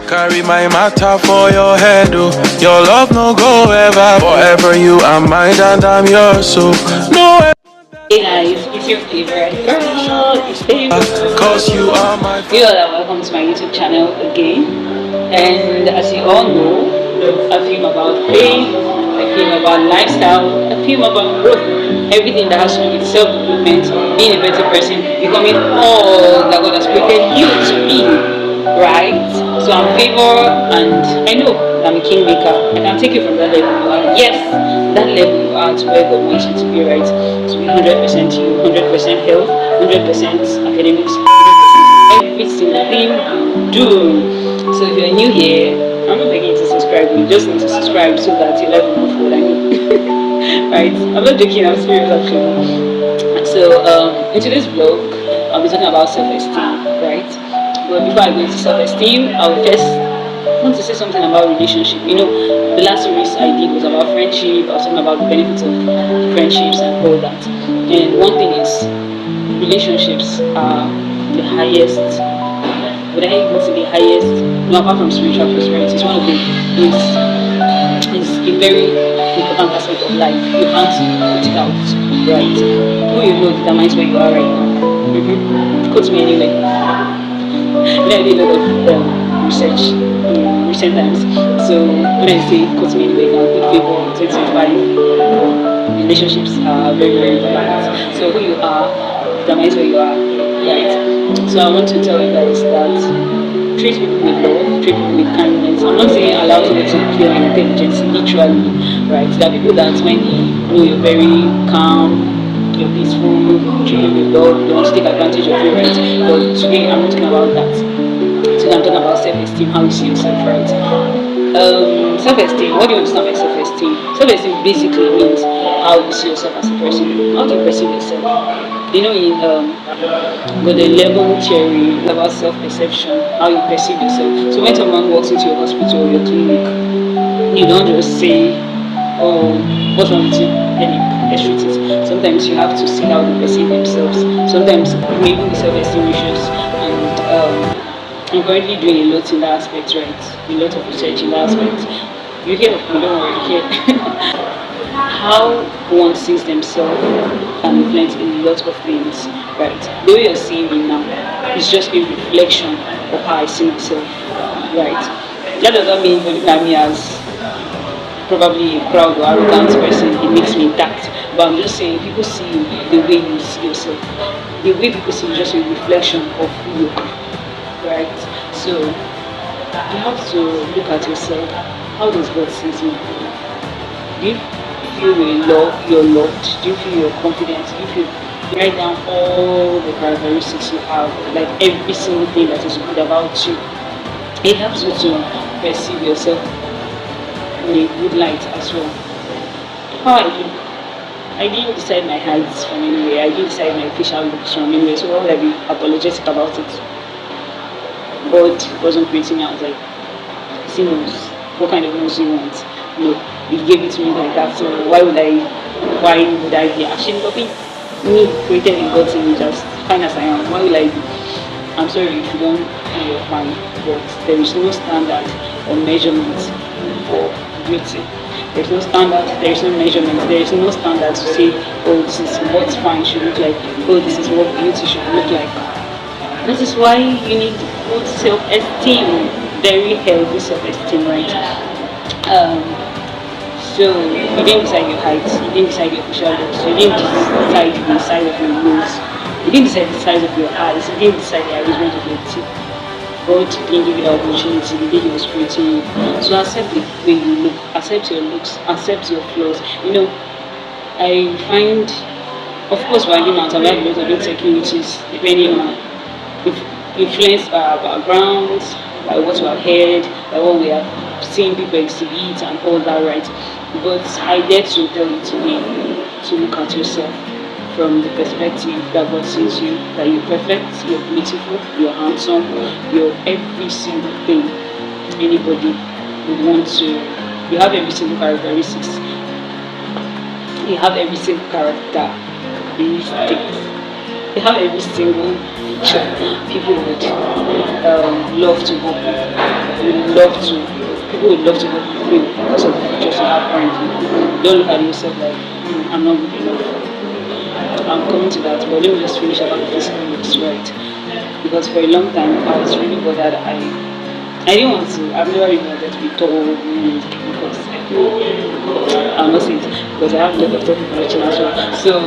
Carry my matter for your head, oh. Your love no go ever. Forever you are mine and I'm yours, so no. Hey guys, it's your favorite girl, it's favorite. Cause you are my. You all are welcome to my YouTube channel again. And as you all know, I film about faith, I film about lifestyle, I film about growth, everything that has to do with self-development, being a better person, becoming all that God has created you to be. Right? So I'm Favor, and I know I'm a kingmaker. I can take you from that level you are. Yes, that level you are to where God wants you to be, right? To be 100% you, 100% health, 100% academics, 100% every single thing you do. So if you're new here, I'm not begging you to subscribe. You just need to subscribe so that your level will forward. I mean, right? I'm not joking. I'm serious actually. So in today's vlog, I'll be talking about self-esteem, right? But before I go into self-esteem, I will first want to say something about relationship. You know, the last series I did was about friendship. I was talking about the benefits of friendships and all that. And one thing is, relationships are the highest. Would I even say the highest? No, apart from spiritual prosperity, it's one of the. It's a very important aspect of life. You can't put it out, right? Who you know determines where you are right now. Quote me anyway. I did a lot of research in recent times. So when I say quote me anyway, now good Favor 2025, relationships are very, very important. So who you are determines where you are, right? So I want to tell you guys that treat people with love, treat people with kindness. I'm not saying allow people to feel intelligence, literally, right? There are people that when they know you're very calm, you're peaceful, treat them with love, they want to take advantage of you, right? But today I'm not talking about that. Today I'm talking about self-esteem, how you see yourself, right? Self-esteem, what do you understand by self-esteem? Self-esteem basically means how you see yourself as a person. How do you perceive yourself? You know, in got the level theory about self-perception, how you perceive yourself. So when someone walks into your hospital or your clinic, you don't just say, oh, what's wrong with you? Let's treat it. Sometimes you have to see how they perceive themselves. Sometimes maybe the self-esteem issues. And I'm currently doing a lot in that aspect, right? A lot of research in that aspect. You hear of me, don't worry, you hear. How one sees themselves can influence a lot of things, right? The way you're seeing me now is just a reflection of how I see myself, right? That doesn't mean you look at me as probably a proud or arrogant person. It makes me that. But I'm just saying, people see you the way you see yourself. The way people see you is just a reflection of who you are, right? So you have to look at yourself. How does God see you? Do you you're loved? Do you feel you're confident? Do you feel write down all the characteristics you have, like every single thing that is good about you? It helps you to perceive yourself in a good light as well. How I look, I didn't decide my height from anywhere. I didn't decide my facial looks from anywhere. So why would I be apologetic about it? God wasn't creating me. I was like, see nose. What kind of nose do you want? No, He gave it to me like that. So why would I be ashamed of it? Me, created in God's image, as fine as I am. Why will I be? I'm sorry if you don't feel you're fine, but there is no standard or measurement for beauty. There is no standard, there is no measurement, there is no standard to say, oh, this is what fine should look like, oh, this is what beauty should look like. This is why you need good self-esteem, very healthy self-esteem, right? So you didn't decide your height, you didn't decide your facial looks, you didn't decide the size of your nose, you didn't decide the size of your eyes, you didn't decide the arrangement of your teeth. God didn't give you the opportunity the day He was creating you. So accept the way you look, accept your looks, accept your flaws. You know, I find, of course, we're human, so we have a lot of insecurities depending on influenced by our backgrounds, by what we have heard, by what we have seen people exhibit and all that, right? But I dare to tell you today to look at yourself from the perspective that God sees you, that you're perfect, you're beautiful, you're handsome, you're every single thing anybody would want to. You have every single characteristics. You have every single characteristics. You have every single picture people would love to work with, would people would love to work with you because of the features you have currently. Don't look at yourself like, I'm not good enough. I'm coming to that, but let me just finish about the physical looks, right? Because for a long time, I was really bothered. I didn't want to, I've never really wanted to be tall because I feel, I'll not say it, because I have a lot of tall people watching as well. So,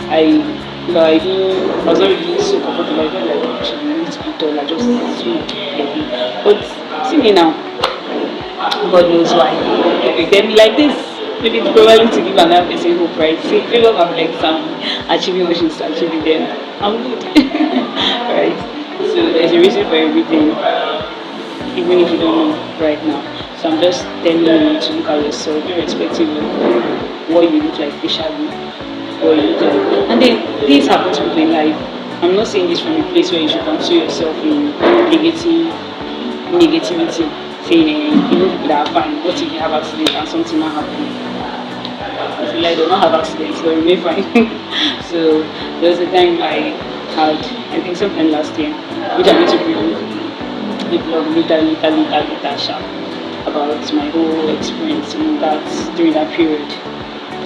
I was not really so comfortable. I felt like I should need to be tall, I just too heavy. But see me now, God knows why. If they be like this, maybe it's probably to give another person hope, right? See, people have like some achieving what she's achieving, then I'm good. Right? So there's a reason for everything, even if you don't know right now. So I'm just telling you to look at yourself, irrespective of what you look like facially, what you look like. And then things happen to people in life. I'm not saying this from a place where you should console yourself in negativity, saying, you know, people that are fine, what if you have accident and something not happen? I feel like they don't have accidents, so remain fine. So there was a time I had, I think sometime last year, which I'm going to bring a vlog later sharp about my whole experience in that during that period.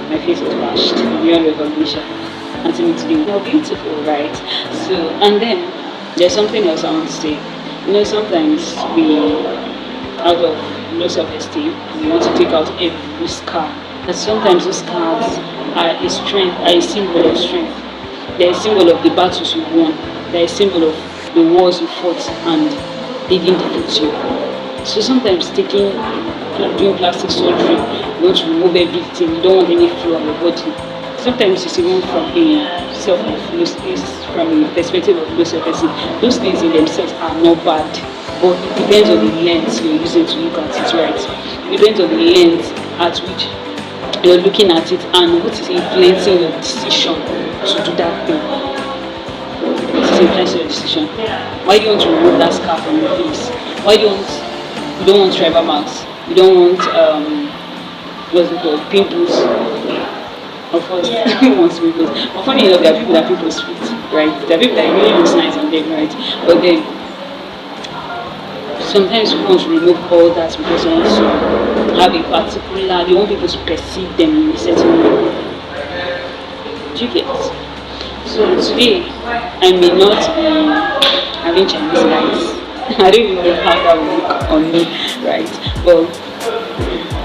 My face was washed beyond recognition. And to me today, you're beautiful, right? So, and then there's something else I want to say. You know, sometimes we, out of low self-esteem, we want to take out every scar. And sometimes those scars are a strength, are a symbol of strength. They're a symbol of the battles you won. They're a symbol of the wars you fought and they didn't defeat you. So sometimes doing plastic surgery, you want to remove everything, you don't want any flaw on your body. Sometimes it's even from a perspective of low self-esteem. Those things in themselves are not bad, but it depends on the lens you're using to look at it, right? It depends on the lens at which you're looking at it and what is influencing your decision to do that thing. What is influencing your decision? Why do you want to remove that scar from your face? Why do you don't want tribal marks? You don't want what's it called? Pimples. Of course, everyone wants pimples. But funny enough, there are people that pimples fit, right? There are people that really looks nice on them, right? But then sometimes people want to remove all that because they want to have a particular, they want people to perceive them in a certain way. Do you get it? So today, I may not be having Chinese rice. I don't even know how that will look on me, right? But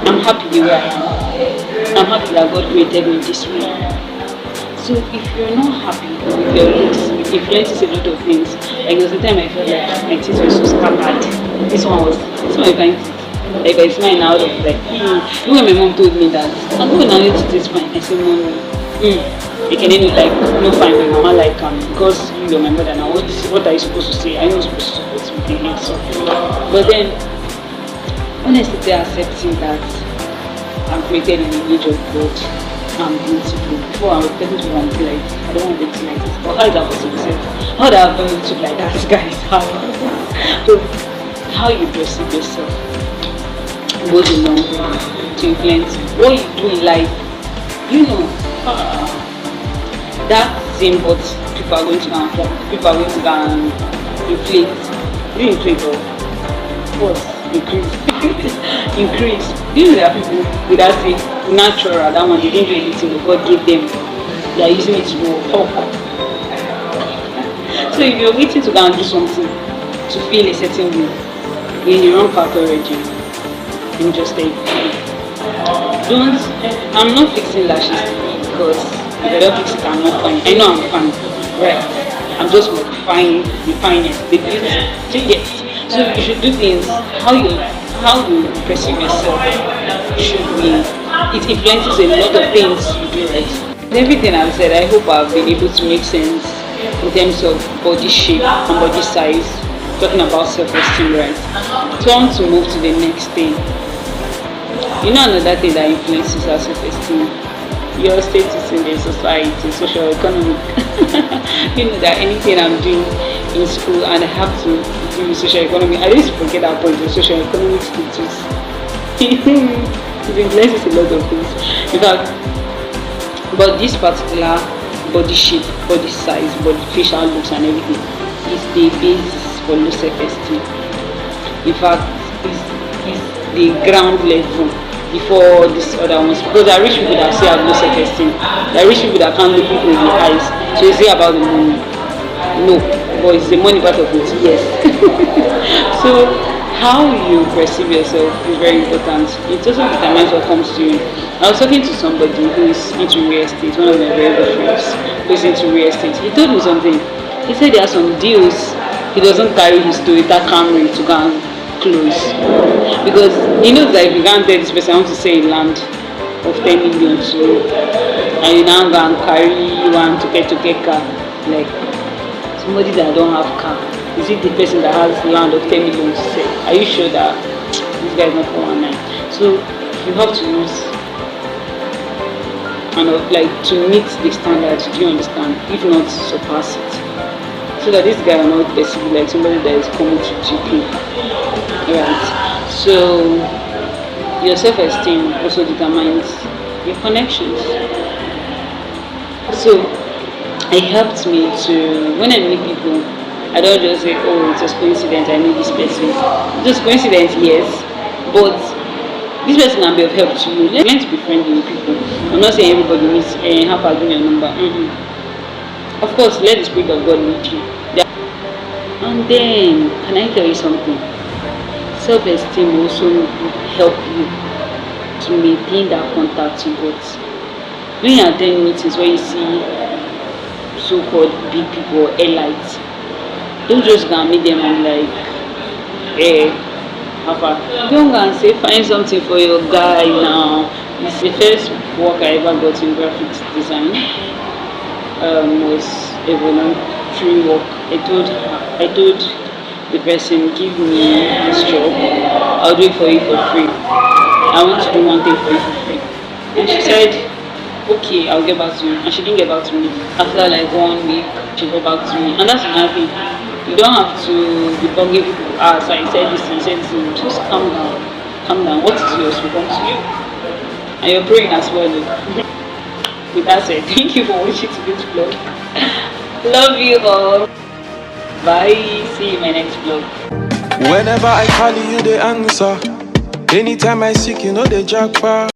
I'm happy the way I am. I'm happy that God created me this way. So if you're not happy with your looks, it influences a lot of things. Like there was a time I felt like my teeth were so scattered. This one my fine teeth. Like I smile now, like, even when my mom told me that, I'm going to need to this fine. I said, Mommy, they can end like, no fine, my mama like, because you're my mother now, what are you supposed to say? I know you're supposed to support me, so. But then, honestly, they're accepting that I'm created in the image of God. I'm beautiful. Before I was getting to want to be like, I don't want to be like this. But how is that possible? How do I have to look like that, guys? So, how you perceive yourself goes a long way to influence what you do in life. You know, that same but people are going to go and form. People are going to go and inflate. You inflate or what? Increase. Increase. Do you know there are people with that say natural, that one they didn't do anything, God gave them. They are using it to talk. So if you're waiting to go and do something to feel a certain way, you're in the wrong path already. You just take I'm not fixing lashes because if I don't fix it, I'm not fine. I know I'm fine, right? I'm just refining it, the beauty. So yes, so you should do things how you perceive yourself should be. It influences a lot of things you do, right? Everything I've said, I hope I've been able to make sense in terms of body shape and body size. Talking about self-esteem, right? So I want to move to the next thing. You know another thing that influences our self-esteem? Your status in the society, social, economic. You know that anything I'm doing in school and I have to do with social economy, I used to forget that point of social economic status. It influences a lot of things. In fact, but this particular body shape, body size, body facial looks and everything is the basis for low self-esteem. in fact, is the ground level before this other ones. Because there are rich people that say have no self-esteem. There are rich people that can't look people in the eyes. So you say about the money. No, but it's the money part of it, yes. So how you perceive yourself is very important. It also determines what comes to you. I was talking to somebody who is into real estate, one of my very good friends who is into real estate. He told me something. He said there are some deals he doesn't carry his Toyota Camry to go and close. Because he knows that if you can't tell this person I want to sell a land of 10 million to you, and you now go and carry one to get car, like somebody that don't have car, is it the person that has land of 10 million to sell? Are you sure that this guy is not 419? So you have to use kind of like to meet the standard, do you understand? If not, surpass it. So that this guy will not perceive like somebody that is coming to GP. Right. So your self-esteem also determines your connections. So it helped me to, when I meet people, I don't just say, oh, it's just coincidence, I know this person. Just coincidence, yes, but this person can be of help to you. Learn to be friendly with people. I'm not saying everybody needs have a your number. Of course, let the Spirit of God lead you. And then, can I tell you something? Self-esteem also help you to maintain that contact you got. When you attend meetings where you see so-called big people or elites, don't just go and meet them and like, don't go and say find something for your guy now. It's the first work I ever got in graphics design. Was a voluntary work. I told the person, give me this job, I'll do it for you for free. I want to do one thing for you for free. And she said, okay, I'll get back to you. And she didn't get back to me. After like 1 week, she got back to me. And that's another thing. You don't have to be bugging people. So I said this, just calm down. Calm down. What is yours will come to you. And you're praying as well. With that said, thank you for watching today's vlog. Love you all. Bye. See you in my next vlog. Whenever I call you, the answer. Anytime I seek, you know the jackpot.